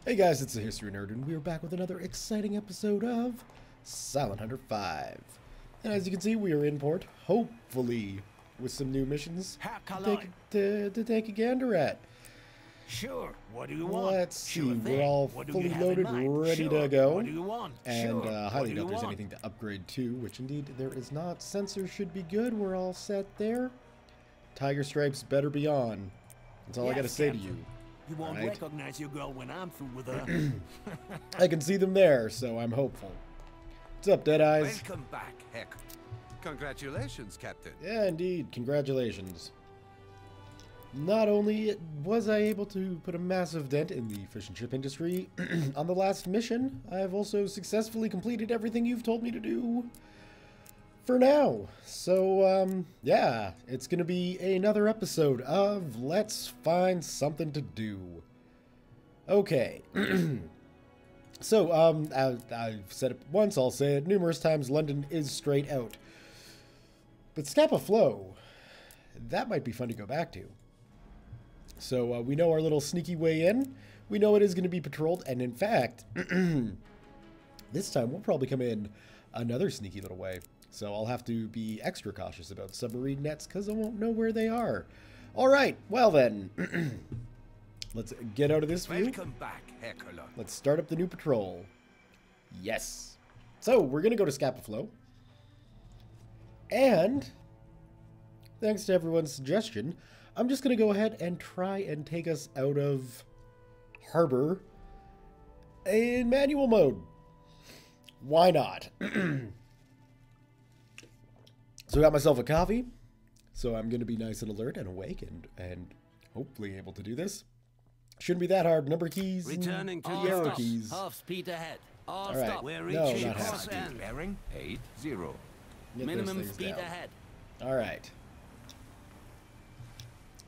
Hey guys, it's the History Nerd, and we are back with another exciting episode of Silent Hunter 5. And as you can see, we are in port, hopefully with some new missions to take a gander at. Sure. What do you want? Let's see. Sure We're all fully loaded, ready to go. What do you want? And Sure. highly doubt there's anything to upgrade to, which indeed there is not. Sensors should be good. We're all set there. Tiger stripes better be on. That's all I gotta say to you. You won't Right. recognize your girl when I'm through with her. I can see them there, so I'm hopeful. What's up, Deadeyes? Welcome back, Heck. Congratulations, Captain. Yeah, indeed. Congratulations. Not only was I able to put a massive dent in the fish and chip industry on the last mission, I've also successfully completed everything you've told me to do for now. So, yeah, it's going to be another episode of Let's Find Something to Do. Okay. So, I've said it once, I'll say it numerous times, London is straight out. But Scapa Flow, that might be fun to go back to. So, we know our little sneaky way in. We know it is going to be patrolled, and in fact, this time we'll probably come in another sneaky little way. So I'll have to be extra cautious about submarine nets because I won't know where they are. All right, well then, let's get out of this view. Welcome back, Heckler. Let's start up the new patrol. Yes. So we're going to go to Scapa Flow. And thanks to everyone's suggestion, I'm just going to go ahead and try and take us out of harbor in manual mode. Why not? So I got myself a coffee, so I'm going to be nice and alert and awake and hopefully able to do this. Shouldn't be that hard. Number keys Returning to and the arrow stop. keys. Half speed ahead. All right. stop. We're No, reaching not half course speed. end. Bearing 80. Get those Minimum things speed down. ahead. All right.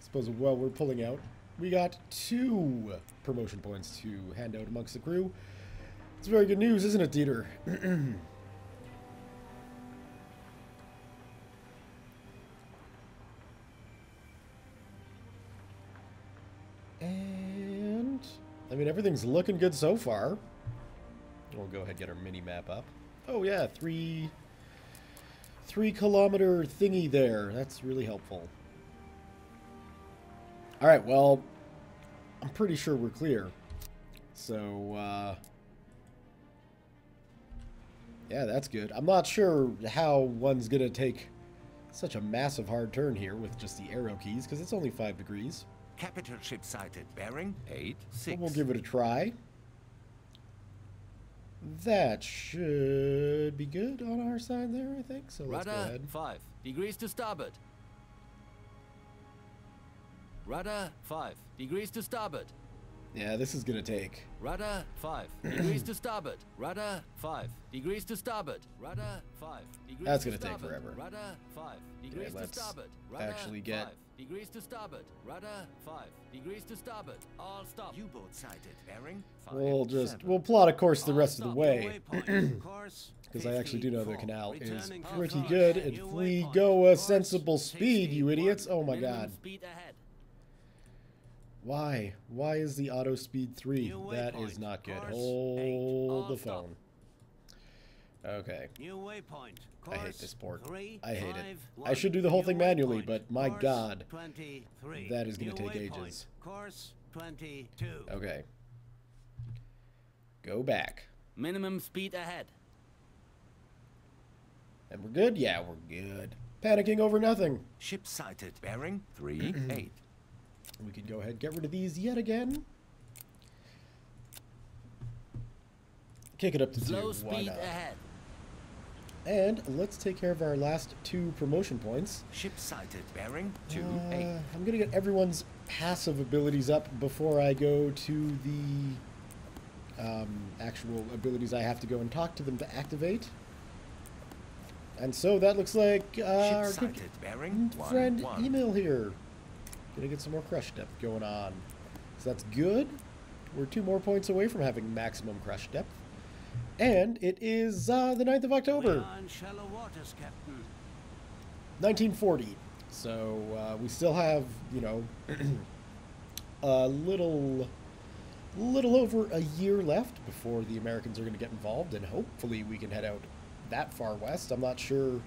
Suppose while we're pulling out, we got 2 promotion points to hand out amongst the crew. It's very good news, isn't it, Dieter? And I mean, everything's looking good so far. We'll go ahead and get our mini map up. Oh yeah, 3 kilometer thingy there. That's really helpful. All right, well, I'm pretty sure we're clear. So, yeah, that's good. I'm not sure how one's gonna take such a massive hard turn here with just the arrow keys, because it's only 5 degrees. Capital ship sighted. Bearing 86. But we'll give it a try. That should be good on our side there, I think. So let's go Rudder ahead. 5 degrees to starboard. Rudder 5 degrees to starboard. Yeah, this is gonna take. Rudder 5 degrees to starboard. Rudder 5 degrees to starboard. Rudder 5 degrees That's to gonna take starboard. forever. Rudder 5 degrees to let's starboard. Rudder actually get- 5 degrees to starboard. Rudder 5 degrees to starboard. All stop. U-boat sighted. Bearing 5. We'll plot a course the All rest of the stop. way. Waypoint. Course Because I actually do know the 54. canal is Returning to pretty course. good. If New we waypoint. go a Course sensible speed, you 61. idiots. Oh my Minimum god. speed ahead. Why? Why is the auto speed 3? New That waypoint. is not good. Course Hold 8. All the stop. phone. Okay. New waypoint. I hate Course this port. 3, I hate it. 5, I should do the whole New thing manually, waypoint. but my Course god. 23. that is gonna New take waypoint. ages. Course 22. Okay. Go back. Minimum speed ahead. And we're good? Yeah, we're good. Panicking over nothing. Ship sighted. Bearing 38. We can go ahead and get rid of these yet again. Kick it up to 2. Slow Why speed not? ahead. And let's take care of our last 2 promotion points. Ship sighted. Bearing 28. I'm going to get everyone's passive abilities up before I go to the actual abilities I have to go and talk to them to activate. And so that looks like our Ship good sighted. Bearing friend 11. email here. Gonna get some more crush depth going on. So that's good. We're 2 more points away from having maximum crush depth. And it is the 9th of We October, are in shallow waters, Captain. 1940. So we still have, you know, a little little over a year left before the Americans are going to get involved, and hopefully we can head out that far west. I'm not sure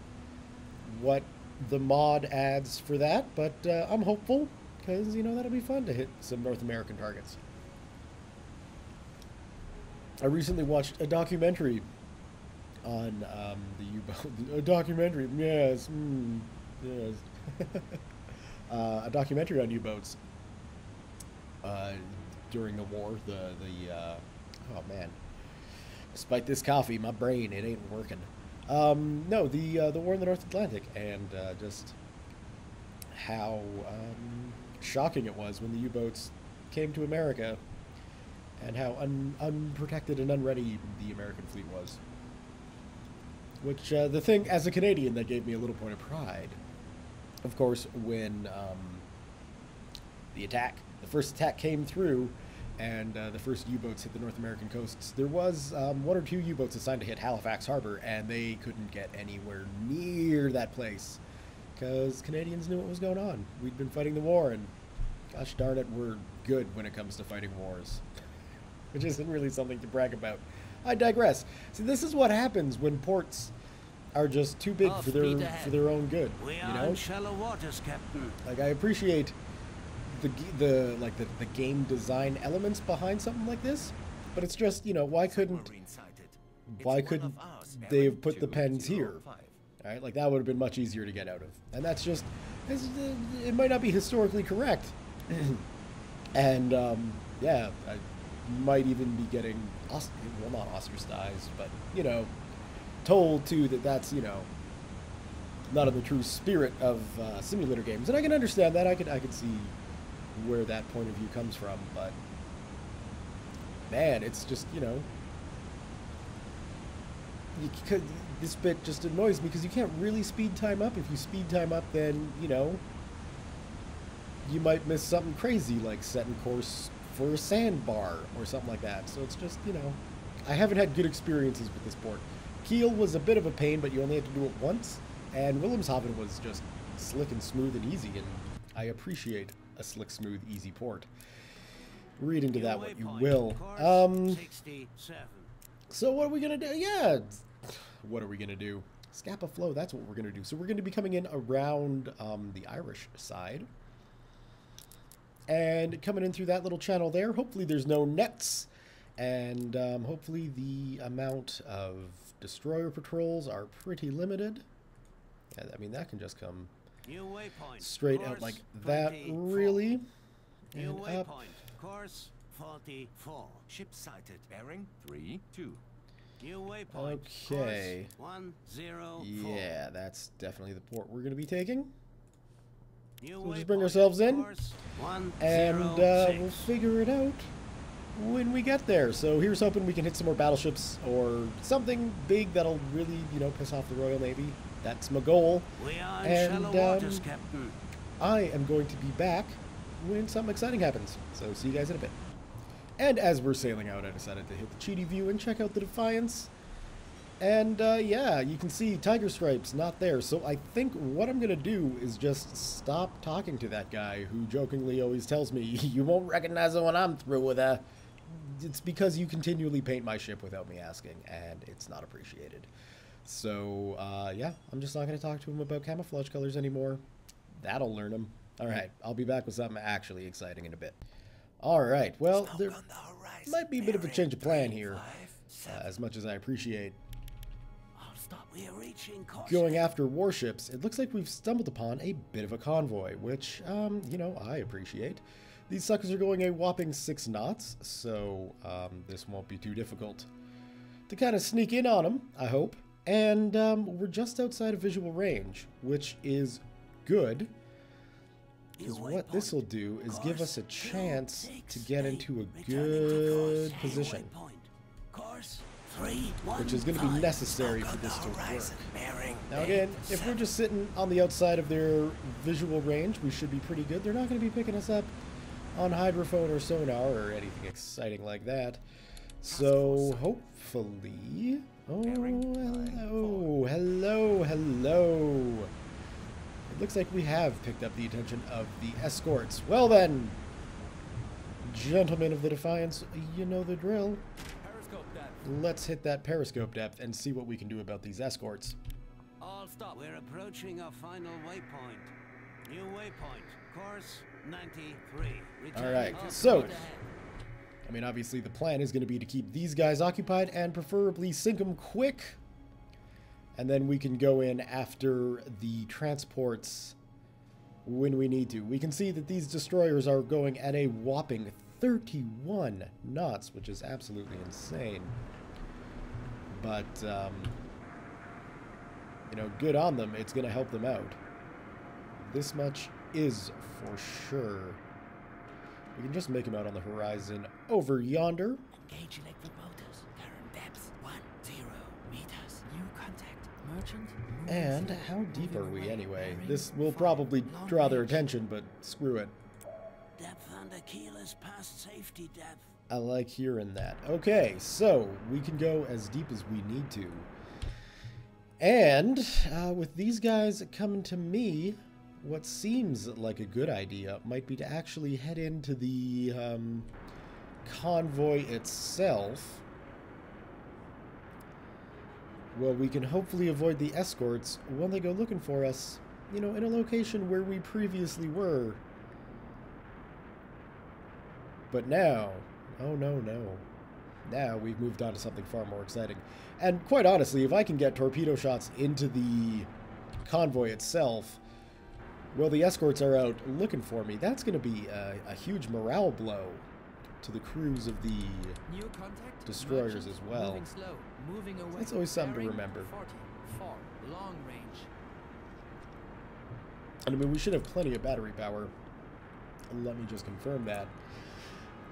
what the mod adds for that, but I'm hopeful, because, you know, that'll be fun to hit some North American targets. I recently watched a documentary on the U-boat. A documentary, yes, yes. A documentary on U-boats during the war. Oh man, despite this coffee, my brain, it ain't working. No, the war in the North Atlantic, and just how shocking it was when the U-boats came to America, and how unprotected and unready the American fleet was. Which, the thing, as a Canadian, that gave me a little point of pride. Of course, when the first attack came through, and the first U-boats hit the North American coasts, there was 1 or 2 U-boats assigned to hit Halifax Harbor, and they couldn't get anywhere near that place, because Canadians knew what was going on. We'd been fighting the war, and gosh darn it, we're good when it comes to fighting wars. Which isn't really something to brag about. I digress. See, this is what happens when ports are just too big for their own good. We you are know? in shallow waters, Captain. Like, I appreciate the game design elements behind something like this, but it's just, you know, why couldn't they have put the pens here? Right? Like, that would have been much easier to get out of. And that's just, it might not be historically correct. And yeah, I might even be getting, well, not ostracized, but, you know, told too that that's, you know, not in the true spirit of simulator games. And I can understand that. I could see where that point of view comes from, but man, it's just, you know, this bit just annoys me because you can't really speed time up. If you speed time up, then, you know, you might miss something crazy like setting course for a sandbar or something like that. So it's just, you know, I haven't had good experiences with this port. Kiel was a bit of a pain, but you only had to do it once, and Wilhelmshaven was just slick and smooth and easy, and I appreciate a slick, smooth, easy port. Read into that what you will. So what are we gonna do? Yeah, what are we gonna do? Scapa Flow, that's what we're gonna do. So we're gonna be coming in around the Irish side, and coming in through that little channel there. Hopefully there's no nets, and hopefully the amount of destroyer patrols are pretty limited. Yeah, I mean, that can just come straight out like that, really. And up. Course 44. Ship sighted. Bearing 32. New waypoint. Okay. Course 104. Yeah, that's definitely the port we're going to be taking. New So we'll just waypoint. bring ourselves in, Course and 106. we'll figure it out when we get there. So here's hoping we can hit some more battleships or something big that'll really, you know, piss off the Royal Navy. That's my goal. We are in And shallow waters, Captain. I am going to be back when something exciting happens. So see you guys in a bit. And as we're sailing out, I decided to hit the Cheaty view and check out the Defiance. And yeah, you can see Tiger Stripes not there. So I think what I'm going to do is just stop talking to that guy who jokingly always tells me, you won't recognize it when I'm through with a... It's because you continually paint my ship without me asking, and it's not appreciated. So, yeah, I'm just not going to talk to him about camouflage colors anymore. That'll learn him. Alright, I'll be back with something actually exciting in a bit. Alright, well, there might be a bit of a change of plan here, as much as I appreciate We are reaching course. going after warships. It looks like we've stumbled upon a bit of a convoy, which, you know, I appreciate. These suckers are going a whopping 6 knots, so this won't be too difficult to kind of sneak in on them, I hope. And we're just outside of visual range, which is good, because what this will do is give us a chance to get into a good position, which is going to be necessary for this to work. Now again, if we're just sitting on the outside of their visual range, we should be pretty good. They're not going to be picking us up on hydrophone or sonar or anything exciting like that. So hopefully... Oh, hello, hello, hello. It looks like we have picked up the attention of the escorts. Well then, Gentlemen of the Defiance, you know the drill. Periscope depth. Let's hit that periscope depth and see what we can do about these escorts. All stop. We're approaching our final waypoint. New waypoint. Course 93. Return Alright, to so, port ahead. I mean, obviously the plan is going to be to keep these guys occupied and preferably sink them quick. And then we can go in after the transports when we need to. We can see that these destroyers are going at a whopping 31 knots, which is absolutely insane. But, you know, good on them. It's going to help them out. This much is for sure. We can just make them out on the horizon over yonder. Engage electric motors. Current depth 10 meters. New contact. Merchant. And how deep are we anyway? This will probably draw their attention, but screw it. Depth under keel is past safety depth. I like hearing that. Okay, so we can go as deep as we need to. And with these guys coming to me, what seems like a good idea might be to actually head into the convoy itself. Well, we can hopefully avoid the escorts when they go looking for us, you know, in a location where we previously were. But now, oh no, now we've moved on to something far more exciting. And quite honestly, if I can get torpedo shots into the convoy itself, well, the escorts are out looking for me. That's going to be a huge morale blow to the crews of the New contact. destroyers Merchant. as well. Moving slow. Moving away. That's always something to Bearing remember. 44. Long range. And I mean, we should have plenty of battery power. Let me just confirm that.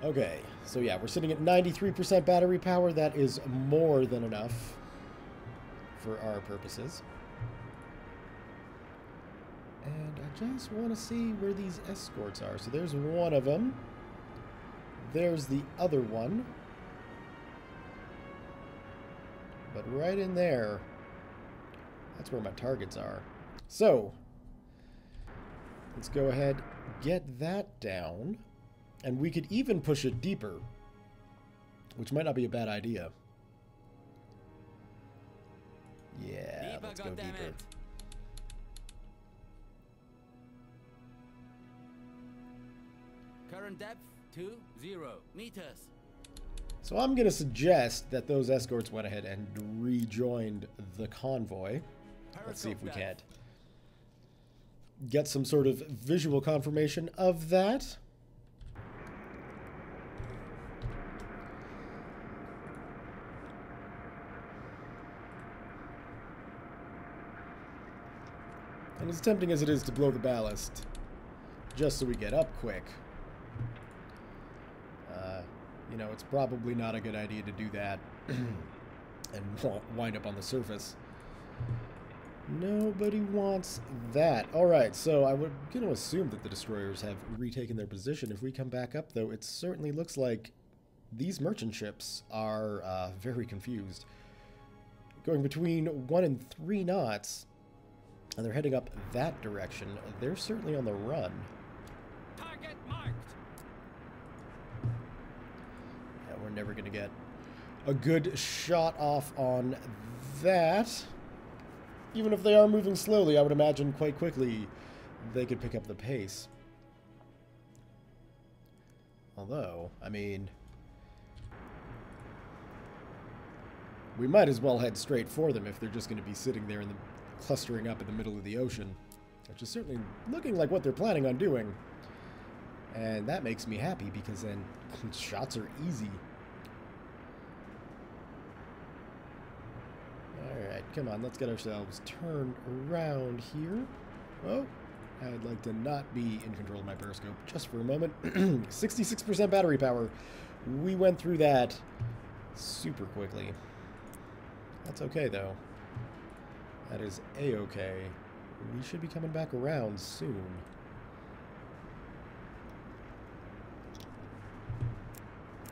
Okay, so yeah, we're sitting at 93% battery power. That is more than enough for our purposes. And I just want to see where these escorts are. So there's one of them. There's the other one. But right in there, that's where my targets are. So, let's go ahead, get that down. And we could even push it deeper, which might not be a bad idea. Yeah, Deeper, let's go deeper. goddammit. Current depth 20 meters. So I'm going to suggest that those escorts went ahead and rejoined the convoy. Let's see if we can't get some sort of visual confirmation of that. And as tempting as it is to blow the ballast, just so we get up quick, you know, it's probably not a good idea to do that and wind up on the surface. Nobody wants that. Alright, so I'm going to assume that the destroyers have retaken their position. If we come back up, though, it certainly looks like these merchant ships are very confused. Going between 1 and 3 knots, and they're heading up that direction. They're certainly on the run. Target marked. Yeah, we're never going to get a good shot off on that. Even if they are moving slowly, I would imagine quite quickly they could pick up the pace. Although, I mean, we might as well head straight for them if they're just going to be sitting there in the clustering up in the middle of the ocean, which is certainly looking like what they're planning on doing. And that makes me happy because then shots are easy. Alright, come on, let's get ourselves turned around here. Oh, I'd like to not be in control of my periscope just for a moment. 66% battery power. We went through that super quickly. That's okay, though. That is a-okay. We should be coming back around soon.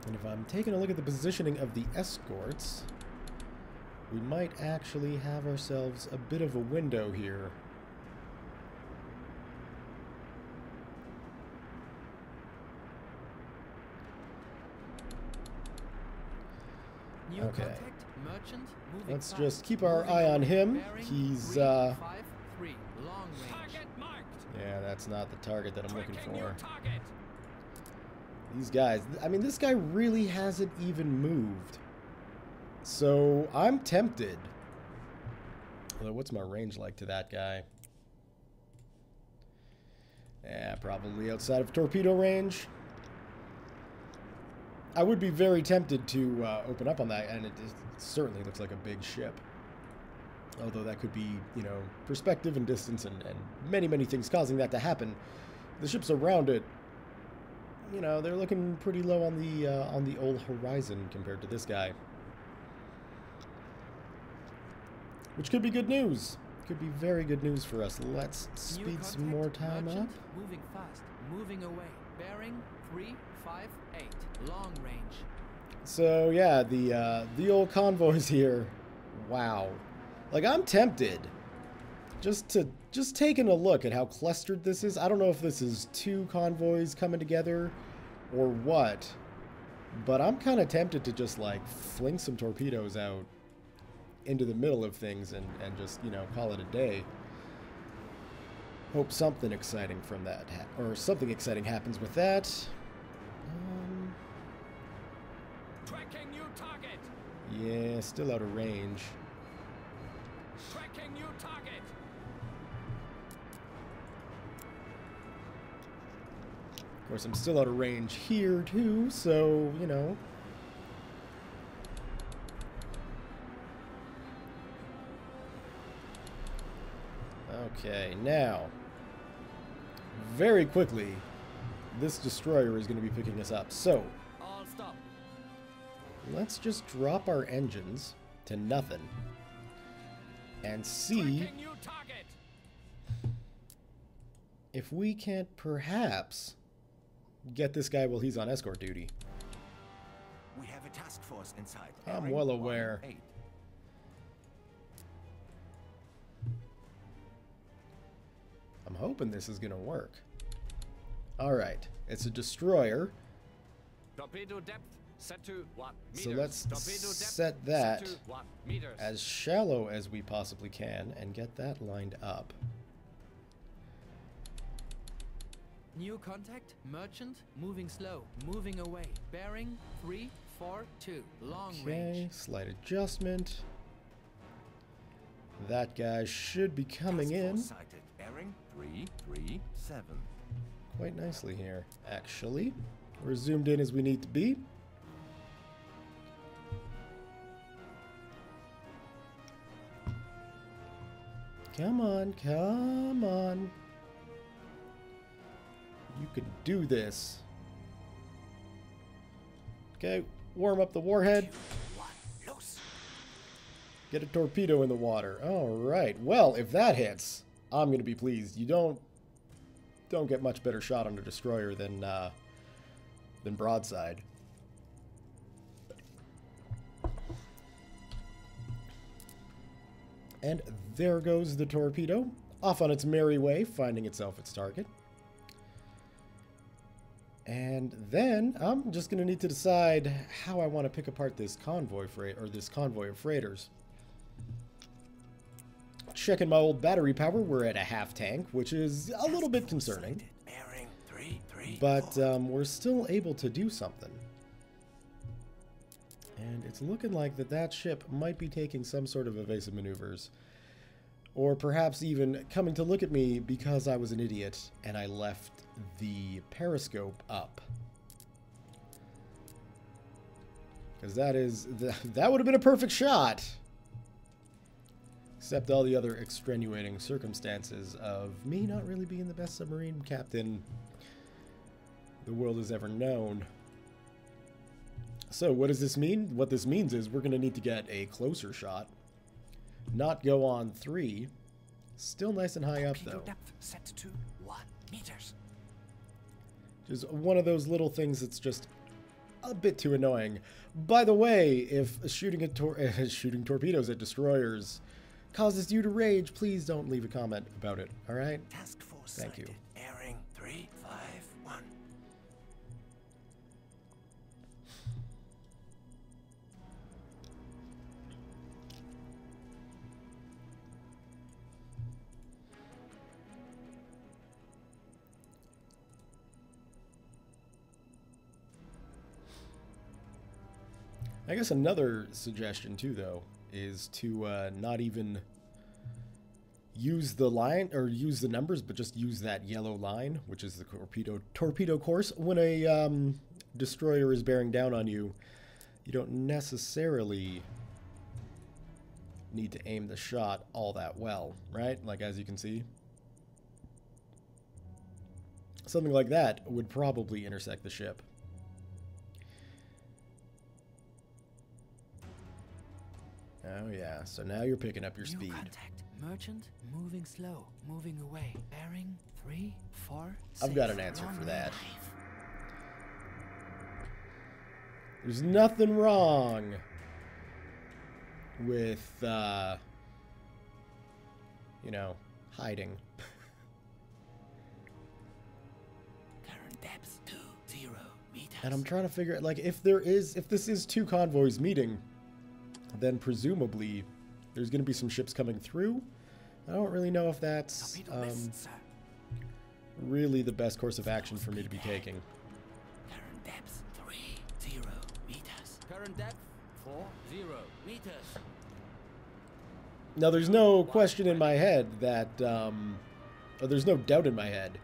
And if I'm taking a look at the positioning of the escorts, we might actually have ourselves a bit of a window here. New Okay. contact. Merchant. Moving Let's fast. just keep our Moving eye on away. him. Bearing He's, 353. Long range. Target marked. yeah, that's not the target that I'm looking Tracking for. new target. These guys, I mean, this guy really hasn't even moved. So, I'm tempted. Although, what's my range like to that guy? Yeah, probably outside of torpedo range. I would be very tempted to open up on that, and it certainly looks like a big ship. Although that could be, you know, perspective and distance and many, many things causing that to happen. The ships around it, you know, they're looking pretty low on the old horizon compared to this guy. Which could be good news. Could be very good news for us. Let's speed some more time Merchant. up. Moving fast. Moving away. Bearing 358. Long range. So yeah, the old convoys here. Wow. Like, I'm tempted. Just taking a look at how clustered this is. I don't know if this is two convoys coming together or what. But I'm kind of tempted to just like fling some torpedoes out into the middle of things and just, you know, call it a day. Hope something exciting from that, or something exciting happens with that. Tracking new target. Yeah, still out of range. Tracking new target. Of course, I'm still out of range here too, so, you know. Okay, now, very quickly, this destroyer is going to be picking us up. So, All stop. let's just drop our engines to nothing and see Tracking new target. if we can't perhaps get this guy while he's on escort duty. We have a task force inside. I'm Bearing well aware. 18. I'm hoping this is going to work. Alright, it's a destroyer. Torpedo depth set to 1 meters. So let's Torpedo depth set that to 1 meters. as shallow as we possibly can and get that lined up. New contact. Merchant. Moving slow. Moving away. Bearing 342. Long Okay, range. slight adjustment. That guy should be coming Task in force sighted. Bearing 337. quite nicely here, actually. We're zoomed in as we need to be. Come on, come on. You can do this. Okay, warm up the warhead. Get a torpedo in the water. Alright, well, if that hits, I'm going to be pleased. You don't get much better shot on a destroyer than broadside. And there goes the torpedo, off on its merry way, finding itself its target. And then I'm just going to need to decide how I want to pick apart this convoy of freighters. Checking my old battery power, we're at a half tank, which is a little bit concerning. Bearing 334. But we're still able to do something. And it's looking like that ship might be taking some sort of evasive maneuvers. Or perhaps even coming to look at me because I was an idiot and I left the periscope up. Because that would have been a perfect shot. Except all the other extenuating circumstances of me not really being the best submarine captain the world has ever known. So what does this mean? What this means is we're going to need to get a closer shot. Not go on 3. Still nice and high up, though. Depth set to 1 meters. Just one of those little things that's just a bit too annoying. By the way, if shooting torpedoes at destroyers causes you to rage, please don't leave a comment about it, alright? Task force Thank you. sighted. Bearing 351. I guess another suggestion too, though, is to not even use the line or use the numbers, but just use that yellow line, which is the torpedo course. When a destroyer is bearing down on you, you don't necessarily need to aim the shot all that well, right? Like, as you can see, something like that would probably intersect the ship. Oh yeah, so now you're picking up your New speed. contact. Merchant, moving slow, moving away. Bearing 3, 4, 6. I've got an answer Long for that. life. There's nothing wrong with, you know, hiding. Current depth 20 meters. And I'm trying to figure out, like, if this is two convoys meeting, then presumably there's going to be some ships coming through. I don't really know if that's Torpedo missed, sir. really the best course of action for me to be taking. Current depth 30 meters. Current depth 40 meters. Now, there's no question in my head that, or there's no doubt in my head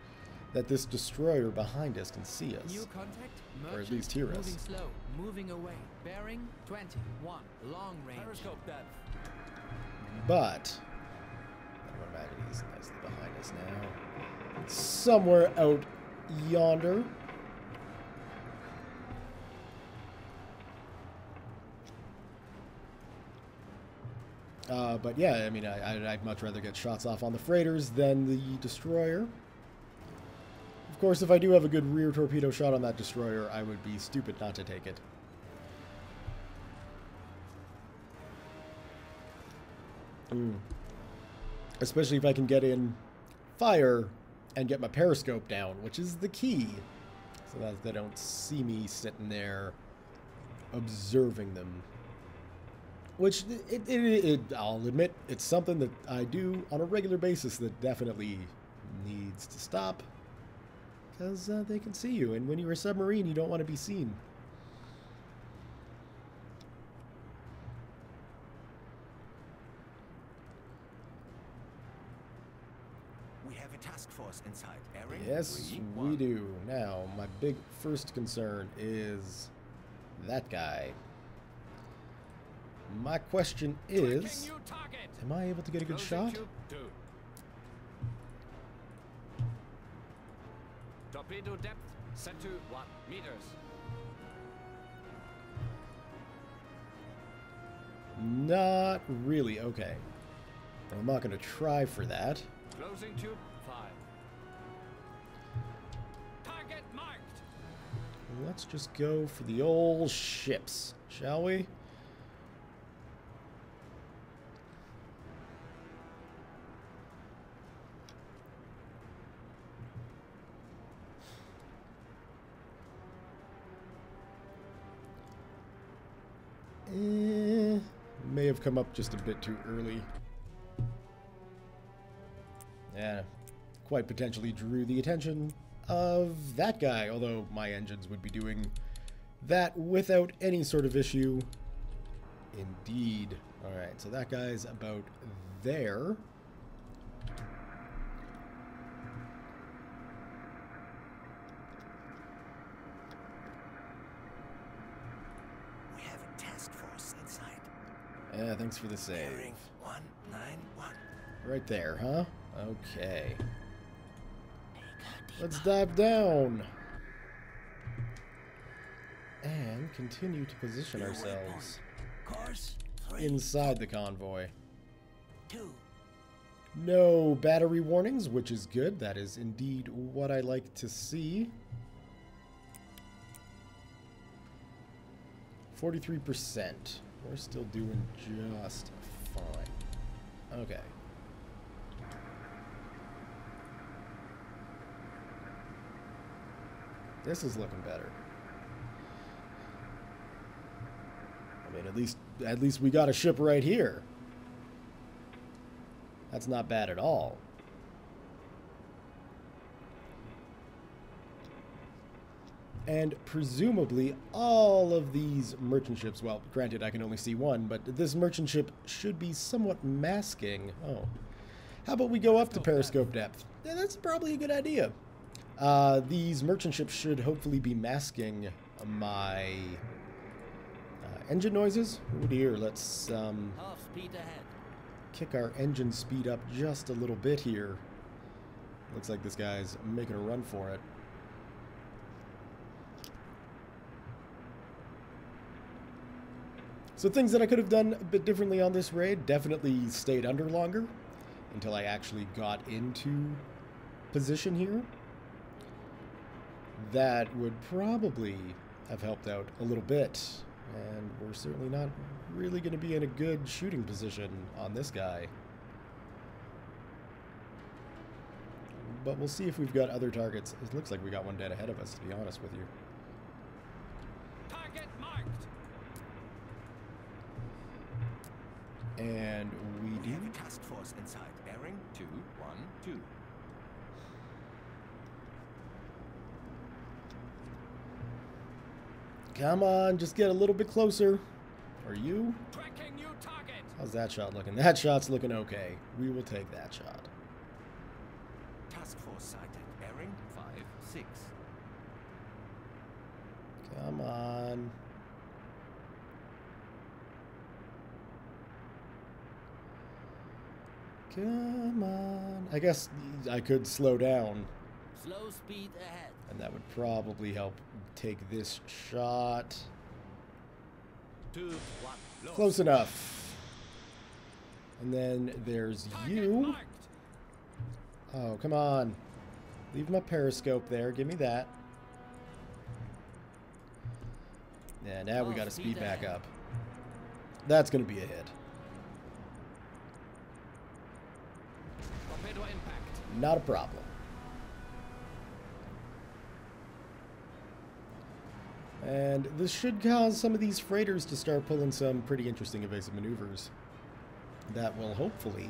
that this destroyer behind us can see us. New contact. Or at Merchant, least hear us. moving slow, moving away. Bearing 21. Long range. Periscope depth. But I would imagine he's nicely behind us now. Somewhere out yonder. But yeah, I mean, I'd much rather get shots off on the freighters than the destroyer. Of course, if I do have a good rear torpedo shot on that destroyer, I would be stupid not to take it. Especially if I can get in fire and get my periscope down, which is the key, so that they don't see me sitting there observing them. Which, I'll admit, it's something that I do on a regular basis that definitely needs to stop. Because they can see you, and when you're a submarine, you don't want to be seen. We have a task force inside. Airing Yes, 3, we 1. do. Now, my big first concern is that guy. My question is, New target. am I able to get a good Closing shot? tube 2. Torpedo depth set to 1 meters. Not really. Okay. I'm not going to try for that. Closing tube 5. Target marked. Let's just go for the old ships, shall we? May have come up just a bit too early. Yeah, quite potentially drew the attention of that guy, although my engines would be doing that without any sort of issue. Indeed. Alright, so that guy's about there. We have a task force inside. Yeah, thanks for the save. Airing 191. Right there, huh? Okay. Let's dive down. And continue to position New ourselves waypoint. Course 3, inside the convoy. 2. No battery warnings, which is good. That is indeed what I like to see. 43%. We're still doing just fine. Okay. This is looking better. I mean, at least we got a ship right here. That's not bad at all. And presumably all of these merchant ships, well, granted I can only see one, but this merchant ship should be somewhat masking. Oh. How about we go up to periscope depth? Yeah, that's probably a good idea. These merchant ships should hopefully be masking my engine noises. Oh dear, let's Half speed ahead. kick our engine speed up just a little bit here. Looks like this guy's making a run for it. So things that I could have done a bit differently on this raid, definitely stayed under longer until I actually got into position here. That would probably have helped out a little bit. And we're certainly not really going to be in a good shooting position on this guy. But we'll see if we've got other targets. It looks like we got one dead ahead of us, to be honest with you. Target marked. And we We do. have a task force inside. Bearing 2, 1, 2. Come on, just get a little bit closer. Are you? Tracking new target. How's that shot looking? That shot's looking okay. We will take that shot. Task force sighted. Bearing 5, 6. Come on. Come on. I guess I could slow down, Slow speed ahead. and that would probably help take this shot. 2, 1. Low. Close enough. And then there's you. Marked. Oh, come on. Leave my periscope there. Give me that. Yeah, now we got to speed back up. That's going to be a hit. Torpedo impact. Not a problem. And this should cause some of these freighters to start pulling some pretty interesting evasive maneuvers. That will hopefully...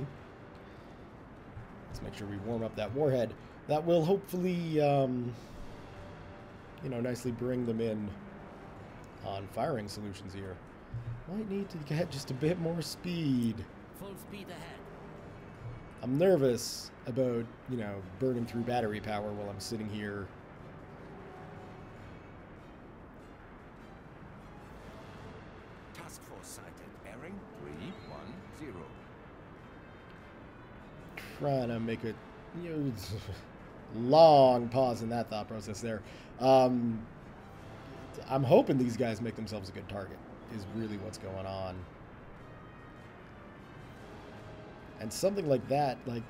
Let's make sure we warm up that warhead. That will hopefully, you know, nicely bring them in on firing solutions here. Might need to get just a bit more speed. Full speed ahead. I'm nervous about, you know, burning through battery power while I'm sitting here. Task force sighted. Bearing 3, 1, 0. Trying to make it, you know, long pause in that thought process there. I'm hoping these guys make themselves a good target, is really what's going on. And something like that, like,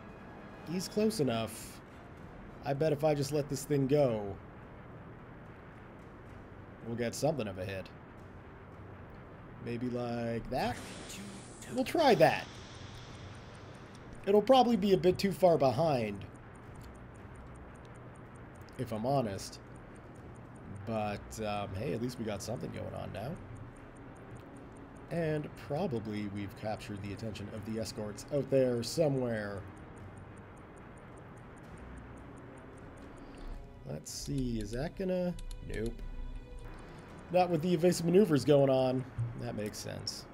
he's close enough. I bet if I just let this thing go, we'll get something of a hit. Maybe like that? We'll try that. It'll probably be a bit too far behind, if I'm honest. But, hey, at least we got something going on now. And probably we've captured the attention of the escorts out there somewhere. Let's see, is that gonna... Nope. Not with the evasive maneuvers going on. That makes sense.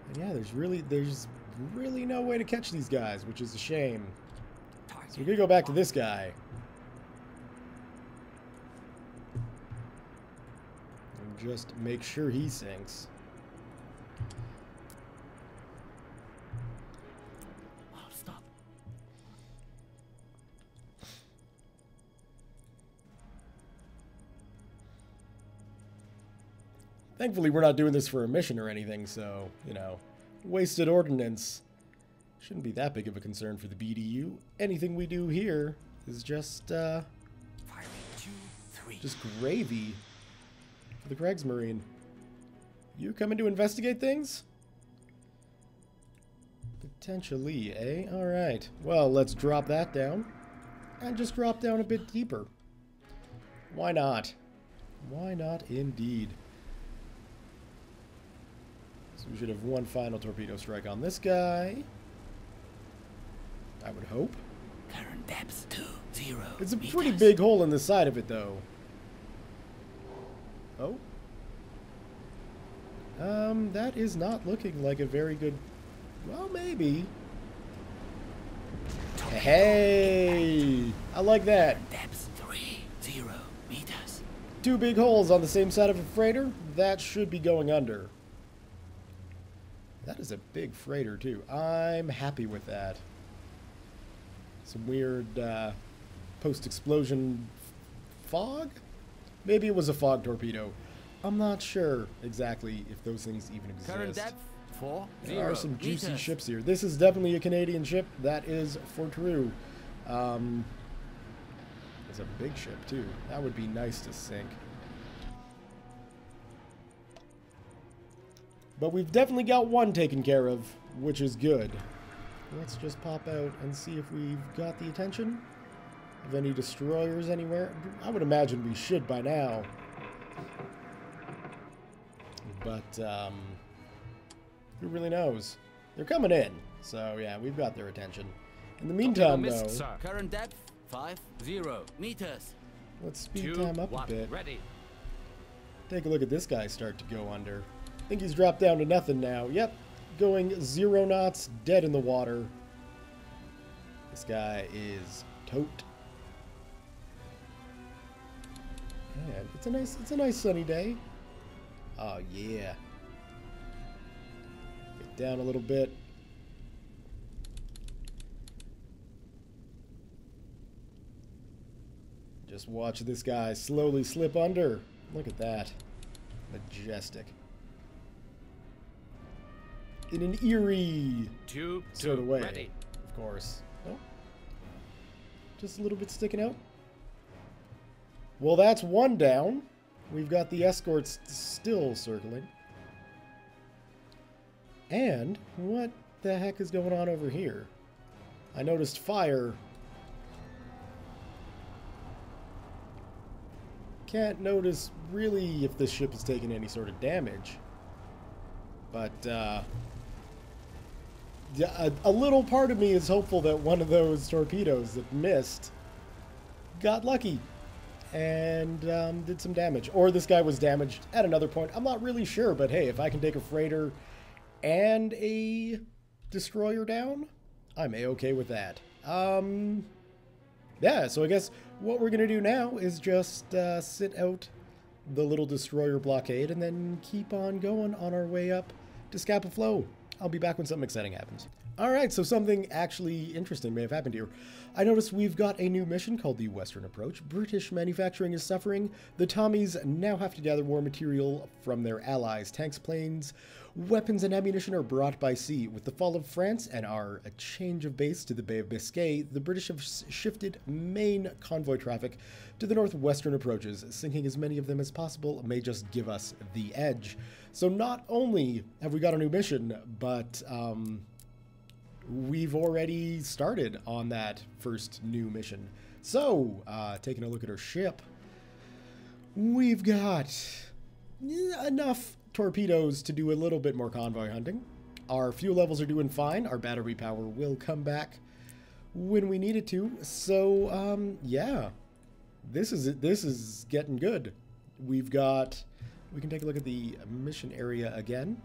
And yeah, there's really no way to catch these guys, which is a shame. So we're gonna go back to this guy. And just make sure he sinks. Oh, stop. Thankfully, we're not doing this for a mission or anything, so, you know, wasted ordnance shouldn't be that big of a concern for the BDU. Anything we do here is just, Firing 2, 3. just gravy for the Kriegsmarine. You coming to investigate things? Potentially, eh? Alright. Well, let's drop that down. And just drop down a bit deeper. Why not? Why not indeed? So we should have one final torpedo strike on this guy. I would hope. Current Current depth 20 It's a meters. pretty big hole in the side of it, though. Oh. That is not looking like a very good... Well, maybe. Hey! I like that. Depth 30 meters. 2 big holes on the same side of a freighter. That should be going under. That is a big freighter, too. I'm happy with that. Some weird post-explosion fog? Maybe it was a fog torpedo. I'm not sure exactly if those things even exist. Current depth 40 There are some juicy meters. ships here. This is definitely a Canadian ship. That is for true. It's a big ship, too. That would be nice to sink. But we've definitely got one taken care of, which is good. Let's just pop out and see if we've got the attention of any destroyers anywhere. I would imagine we should by now. But, who really knows? They're coming in, so yeah, we've got their attention. In the meantime, Torpedo though, missed, sir. Current depth 50 meters. let's speed 2, time up 1, a bit. ready. Take a look at this guy start to go under. I think he's dropped down to nothing now. Yep, going 0 knots, dead in the water. This guy is tote. And it's a nice sunny day. Oh yeah. Get down a little bit. Just watch this guy slowly slip under. Look at that. Majestic. In an eerie 2, sort of way, ready. of course. Oh. Just a little bit sticking out. Well, that's one down. We've got the escorts still circling. And what the heck is going on over here? I noticed fire. Can't notice really if this ship is taking any sort of damage. But, yeah, a little part of me is hopeful that one of those torpedoes that missed got lucky and did some damage. Or this guy was damaged at another point. I'm not really sure, but hey, if I can take a freighter and a destroyer down, I'm A-okay with that. Yeah, so I guess what we're going to do now is just sit out the little destroyer blockade and then keep on going on our way up to Scapa Flow. I'll be back when something exciting happens. Alright, so something actually interesting may have happened here. I noticed we've got a new mission called the Western Approach. British manufacturing is suffering. The Tommies now have to gather more material from their allies. Tanks, planes, weapons, and ammunition are brought by sea. With the fall of France and our change of base to the Bay of Biscay, the British have shifted main convoy traffic to the northwestern approaches. Sinking as many of them as possible may just give us the edge. So not only have we got a new mission, but we've already started on that first new mission. So, taking a look at our ship, we've got enough torpedoes to do a little bit more convoy hunting. Our fuel levels are doing fine. Our battery power will come back when we need it to. So, yeah, this is getting good. We can take a look at the mission area again.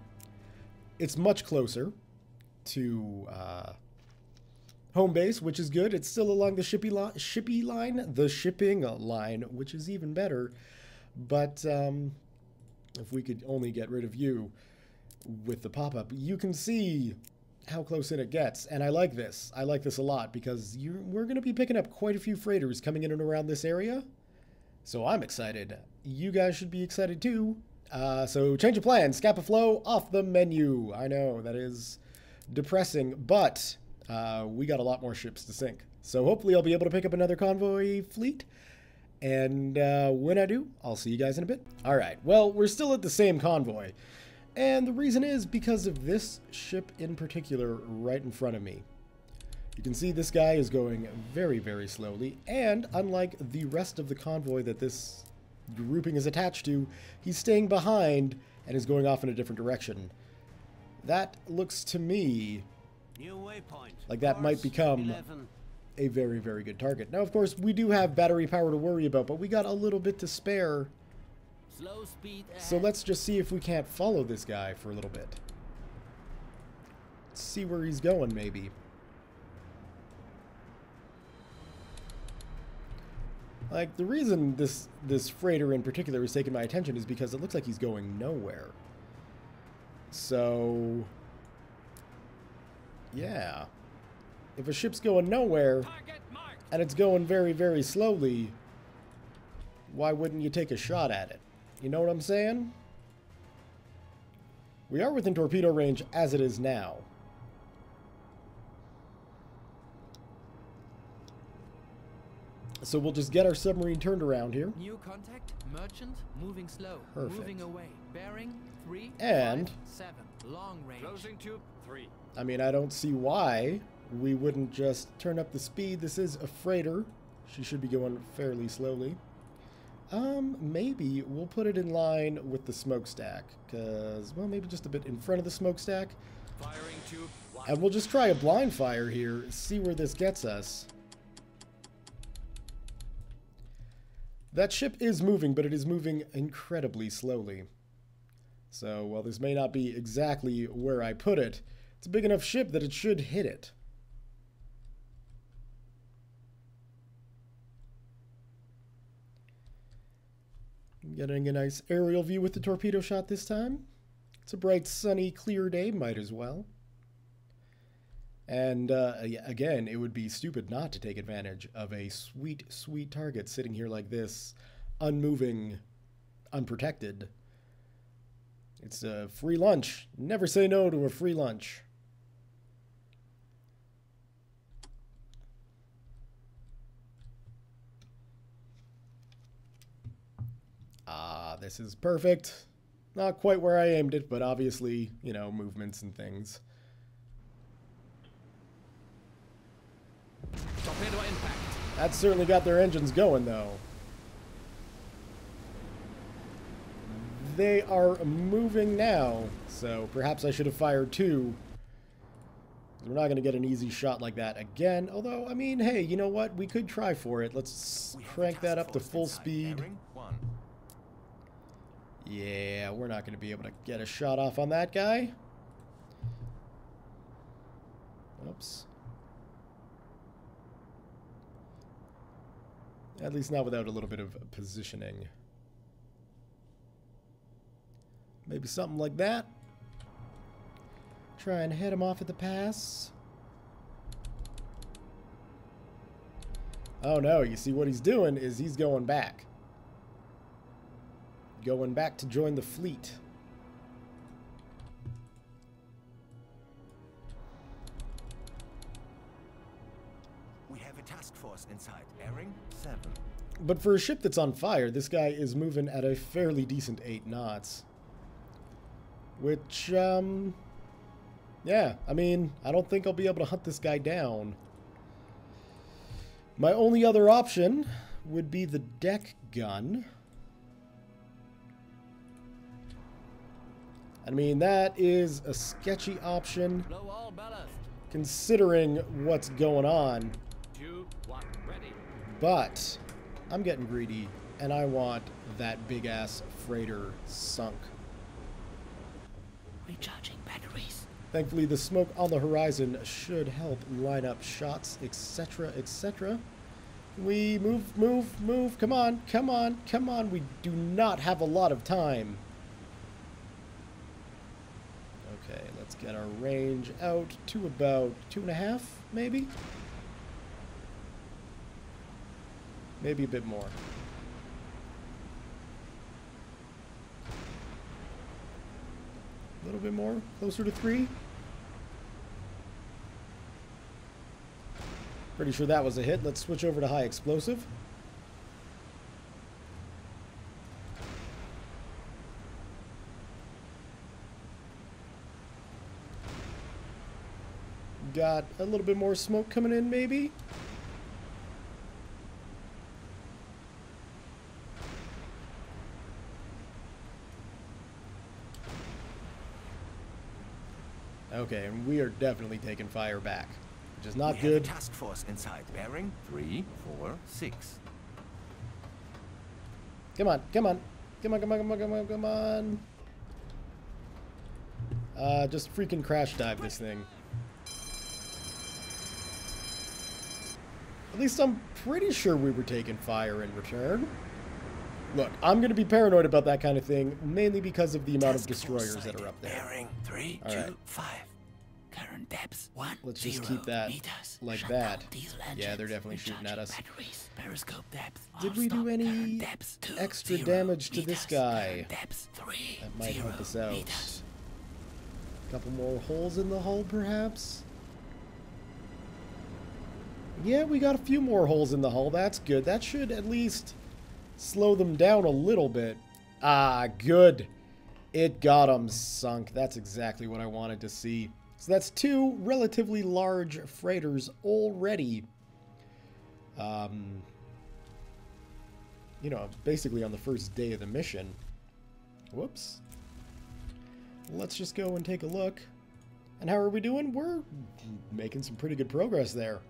It's much closer to home base, which is good. It's still along the shipping line, which is even better. But if we could only get rid of you with the pop-up, you can see how close in it gets. And I like this. I like this a lot because we're going to be picking up quite a few freighters coming in and around this area. So I'm excited. You guys should be excited too. So change of plans. Scapa Flow off the menu. I know, that is depressing, but we got a lot more ships to sink. So hopefully I'll be able to pick up another convoy fleet. And when I do, I'll see you guys in a bit. All right, well, we're still at the same convoy. And the reason is because of this ship in particular right in front of me. You can see this guy is going very, very slowly. And unlike the rest of the convoy that this grouping is attached to, he's staying behind and is going off in a different direction. That looks to me New waypoint. like that might Course become 11. a very, very good target. Now, of course, we do have battery power to worry about, but we got a little bit to spare. Slow speed ahead. So let's just see if we can't follow this guy for a little bit. See where he's going, maybe. Like, the reason this freighter in particular is taking my attention is because it looks like he's going nowhere. So, yeah. If a ship's going nowhere, and it's going very, very slowly, why wouldn't you take a shot at it? You know what I'm saying? We are within torpedo range as it is now. So we'll just get our submarine turned around here. New contact, merchant, moving slow. Perfect. Moving away. Bearing 3, And 5, 7. Long range. Closing tube 3. I mean, I don't see why we wouldn't just turn up the speed. This is a freighter. She should be going fairly slowly. Maybe we'll put it in line with the smokestack. Because, well, maybe just a bit in front of the smokestack. Firing tube 1. And we'll just try a blind fire here, see where this gets us. That ship is moving, but it is moving incredibly slowly. So, while this may not be exactly where I put it, it's a big enough ship that it should hit it. Getting a nice aerial view with the torpedo shot this time. It's a bright, sunny, clear day, might as well. And, again, it would be stupid not to take advantage of a sweet, sweet target sitting here like this, unmoving, unprotected. It's a free lunch. Never say no to a free lunch. Ah, this is perfect. Not quite where I aimed it, but obviously, you know, movements and things. Torpedo impact. That certainly got their engines going, though. They are moving now, so perhaps I should have fired 2. We're not going to get an easy shot like that again, although, I mean, hey, you know what? We could try for it. Let's crank that up to full speed. Yeah, we're not going to be able to get a shot off on that guy. Oops. At least not without a little bit of positioning. Maybe something like that. Try and head him off at the pass. Oh no, you see what he's doing is he's going back. Going back to join the fleet. We have a task force inside. Bearing 7. But for a ship that's on fire, this guy is moving at a fairly decent 8 knots. Which, yeah, I mean, I don't think I'll be able to hunt this guy down. My only other option would be the deck gun. I mean, that is a sketchy option, Blow all ballast. considering what's going on. Tube 1. Ready. But I'm getting greedy, and I want that big-ass freighter sunk. Recharging batteries. Thankfully, the smoke on the horizon should help line up shots, etc., etc. We move. Come on. We do not have a lot of time. Okay, let's get our range out to about 2.5, maybe? Maybe a bit more. A little bit more, closer to 3. Pretty sure that was a hit. Let's switch over to high explosive. Got a little bit more smoke coming in, maybe? Okay, and we are definitely taking fire back. which is not We good. have a task force inside. Bearing 346. Come on, come on. Come on, come on, come on, come on, come on. Just freaking crash dive this thing. At least I'm pretty sure we were taking fire in return. Look, I'm going to be paranoid about that kind of thing, mainly because of the amount of destroyers that are up there. Bearing All right. 325. Current depths 10 Let's just keep that meters. like Shut that. down diesel Yeah, engines. they're definitely shooting at us. Batteries. Periscope depth. Did we do Stop. any Current depths extra 20 damage to this meters. guy? Current depths 30 That might help us out. meters. Couple more holes in the hull, perhaps? Yeah, we got a few more holes in the hull. That's good. That should at least slow them down a little bit. Ah, good. It got them sunk. That's exactly what I wanted to see. So that's two relatively large freighters already. You know, basically on the first day of the mission. Whoops. Let's just go and take a look. And how are we doing? We're making some pretty good progress there.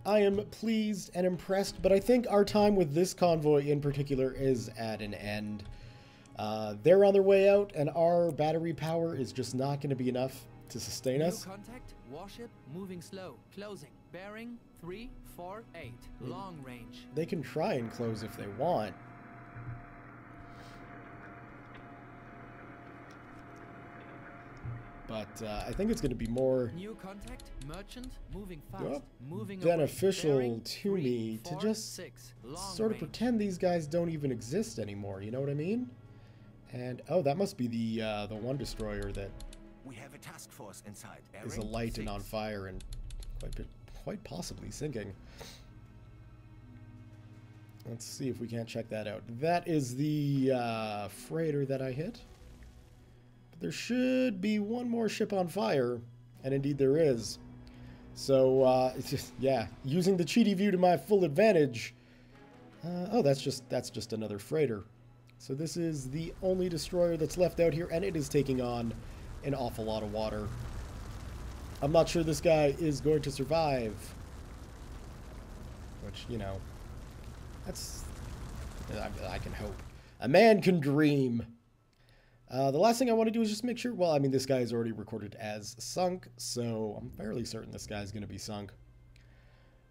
I am pleased and impressed, but I think our time with this convoy in particular is at an end. They're on their way out, and our battery power is just not going to be enough to sustain us. New contact. Warship moving slow. Closing. Bearing 348. Long range. They can try and close if they want. But I think it's going to be more New contact. Merchant moving fast. Well, Moving beneficial away. Bearing to me to just 346. Long sort of range. pretend these guys don't even exist anymore. You know what I mean? And oh, that must be the one destroyer that We have a task force inside. Bearing is alight and 6. on fire and quite possibly sinking. Let's see if we can't check that out. That is the freighter that I hit. But there should be one more ship on fire, and indeed there is. So it's just, yeah, using the cheaty view to my full advantage. Oh, that's just another freighter. So this is the only destroyer that's left out here, and it is taking on an awful lot of water. I'm not sure this guy is going to survive. Which, you know, that's... I can hope. A man can dream. The last thing I want to do is just make sure... Well, I mean, this guy is already recorded as sunk, so I'm fairly certain this guy's going to be sunk.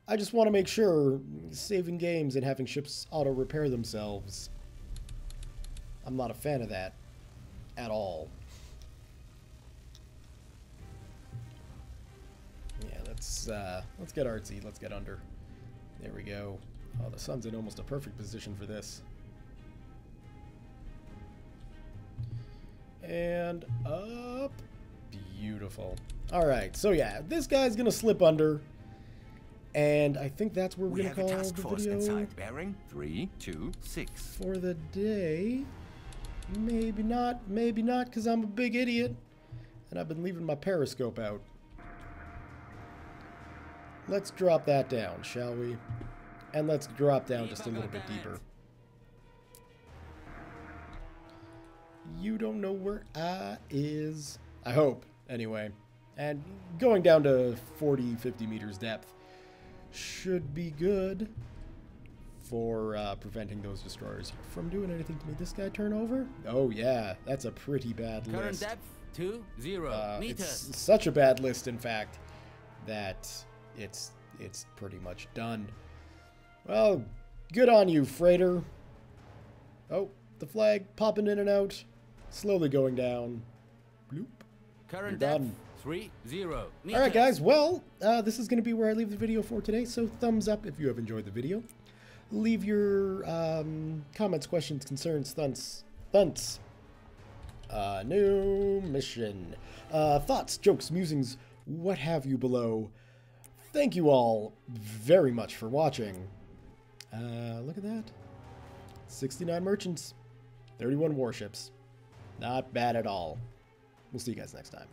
I just want to make sure saving games and having ships auto-repair themselves... I'm not a fan of that at all. Yeah, let's get artsy. Let's get under. There we go. Oh, the sun's in almost a perfect position for this. And up. Beautiful. All right. So yeah, this guy's gonna slip under, and I think that's where we're We gonna have a call task the force video inside. Bearing 326. for the day. Maybe not, because I'm a big idiot. And I've been leaving my periscope out. Let's drop that down, shall we? And let's drop down just a little bit deeper. You don't know where I is. I hope, anyway. And going down to 40, 50 meters depth should be good for preventing those destroyers from doing anything to me. This guy turn over? Oh yeah, that's a pretty bad Current list. depth 20 meters. It's such a bad list, in fact, that it's pretty much done. Well, good on you, freighter. Oh, the flag popping in and out, slowly going down. Bloop. Current You're depth done. 30 meters. All right, guys. Well, this is going to be where I leave the video for today. So thumbs up if you have enjoyed the video. Leave your comments, questions, concerns, thunts. New mission. Thoughts, jokes, musings, what have you below. Thank you all very much for watching. Look at that. 69 merchants, 31 warships. Not bad at all. We'll see you guys next time.